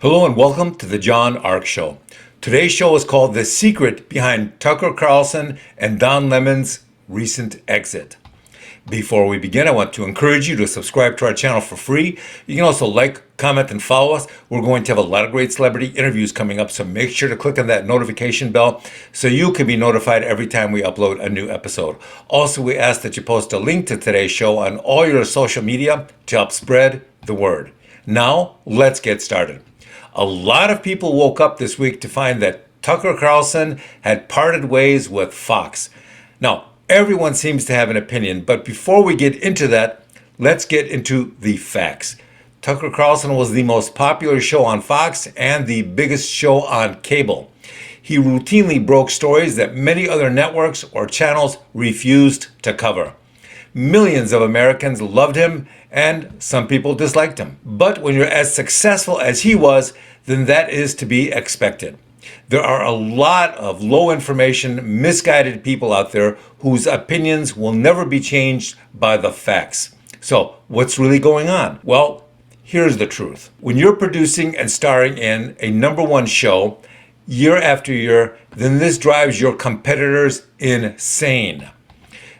Hello and welcome to the John Ark Show. Today's show is called The Secret Behind Tucker Carlson and Don Lemon's Recent Exit. Before we begin, I want to encourage you to subscribe to our channel for free. You can also like, comment, and follow us. We're going to have a lot of great celebrity interviews coming up, so make sure to click on that notification bell so you can be notified every time we upload a new episode. Also, we ask that you post a link to today's show on all your social media to help spread the word. Now, let's get started. A lot of people woke up this week to find that Tucker Carlson had parted ways with Fox. Now, everyone seems to have an opinion, but before we get into that, let's get into the facts. Tucker Carlson was the most popular show on Fox and the biggest show on cable. He routinely broke stories that many other networks or channels refused to cover. Millions of Americans loved him, and some people disliked him. But when you're as successful as he was, then that is to be expected. There are a lot of low information, misguided people out there whose opinions will never be changed by the facts. So, what's really going on? Well, here's the truth. When you're producing and starring in a number one show year after year, then this drives your competitors insane.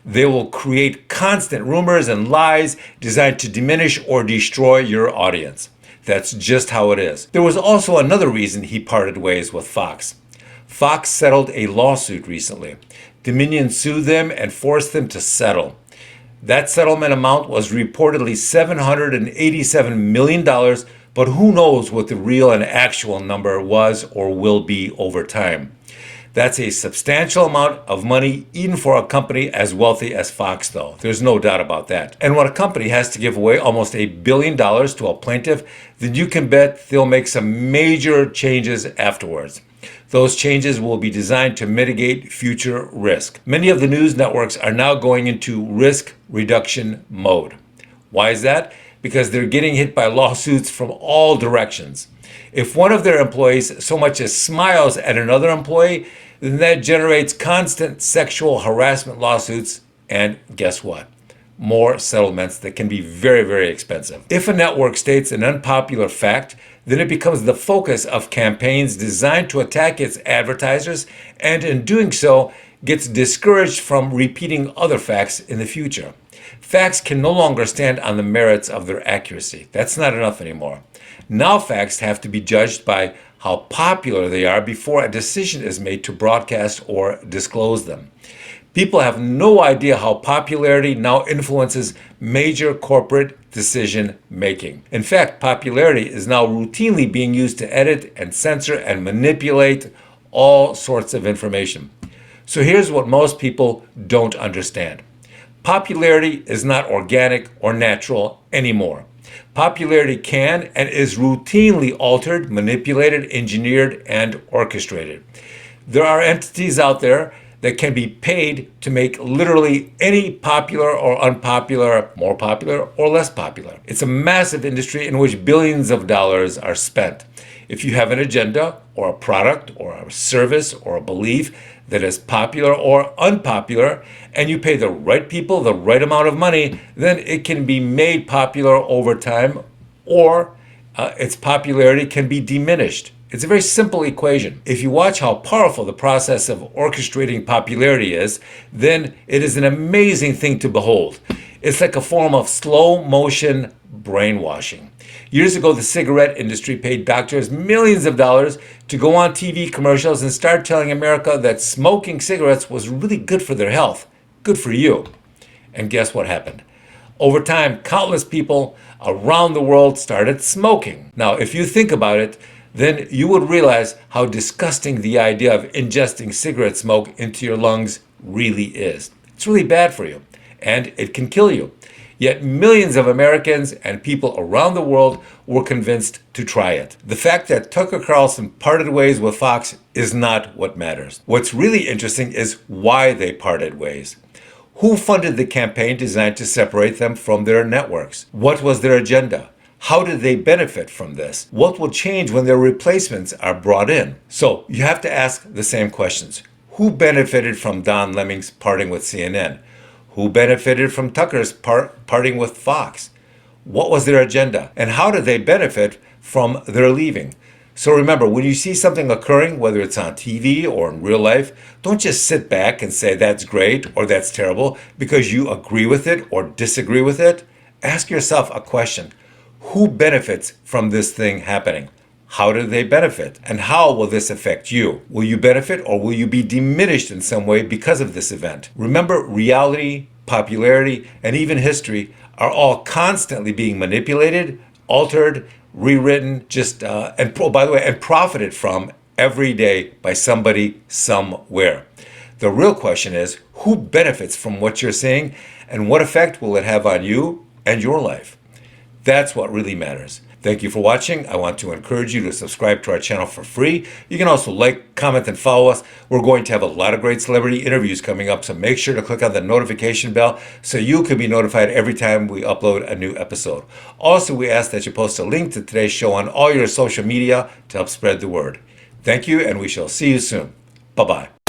They will create constant rumors and lies designed to diminish or destroy your audience. That's just how it is. There was also another reason he parted ways with Fox. Fox settled a lawsuit recently. Dominion sued them and forced them to settle. That settlement amount was reportedly $787 million, but who knows what the real and actual number was or will be over time. That's a substantial amount of money, even for a company as wealthy as Fox, though. There's no doubt about that. And when a company has to give away almost $1 billion to a plaintiff, then you can bet they'll make some major changes afterwards. Those changes will be designed to mitigate future risk. Many of the news networks are now going into risk reduction mode. Why is that? Because they're getting hit by lawsuits from all directions. If one of their employees so much as smiles at another employee, then that generates constant sexual harassment lawsuits, and guess what? More settlements that can be very, very expensive. If a network states an unpopular fact, then it becomes the focus of campaigns designed to attack its advertisers, and in doing so, gets discouraged from repeating other facts in the future. Facts can no longer stand on the merits of their accuracy. That's not enough anymore. Now facts have to be judged by how popular they are before a decision is made to broadcast or disclose them. People have no idea how popularity now influences major corporate decision making. In fact, popularity is now routinely being used to edit and censor and manipulate all sorts of information. So here's what most people don't understand. Popularity is not organic or natural anymore. Popularity can and is routinely altered, manipulated, engineered, and orchestrated. There are entities out there that can be paid to make literally any popular or unpopular more popular or less popular. It's a massive industry in which billions of dollars are spent. If you have an agenda or a product or a service or a belief that is popular or unpopular, and you pay the right people the right amount of money, then it can be made popular over time, or its popularity can be diminished. It's a very simple equation. If you watch how powerful the process of orchestrating popularity is, then it is an amazing thing to behold. It's like a form of slow motion brainwashing. Years ago, the cigarette industry paid doctors millions of dollars to go on TV commercials and start telling America that smoking cigarettes was really good for their health. Good for you. And guess what happened? Over time, countless people around the world started smoking. Now, if you think about it, then you would realize how disgusting the idea of ingesting cigarette smoke into your lungs really is. It's really bad for you, and it can kill you. Yet millions of Americans and people around the world were convinced to try it. The fact that Tucker Carlson parted ways with Fox is not what matters. What's really interesting is why they parted ways. Who funded the campaign designed to separate them from their networks? What was their agenda? How did they benefit from this? What will change when their replacements are brought in? So you have to ask the same questions. Who benefited from Don Leming's parting with CNN? Who benefited from Tucker's parting with Fox? What was their agenda? And how did they benefit from their leaving? So remember, when you see something occurring, whether it's on TV or in real life, don't just sit back and say that's great or that's terrible because you agree with it or disagree with it. Ask yourself a question. Who benefits from this thing happening? How do they benefit? And how will this affect you? Will you benefit or will you be diminished in some way because of this event? Remember, reality, popularity, and even history are all constantly being manipulated, altered, rewritten, and profited from every day by somebody somewhere. The real question is, who benefits from what you're seeing and what effect will it have on you and your life? That's what really matters. Thank you for watching. I want to encourage you to subscribe to our channel for free. You can also like, comment, and follow us. We're going to have a lot of great celebrity interviews coming up, so make sure to click on the notification bell so you can be notified every time we upload a new episode. Also, we ask that you post a link to today's show on all your social media to help spread the word. Thank you, and we shall see you soon. Bye-bye.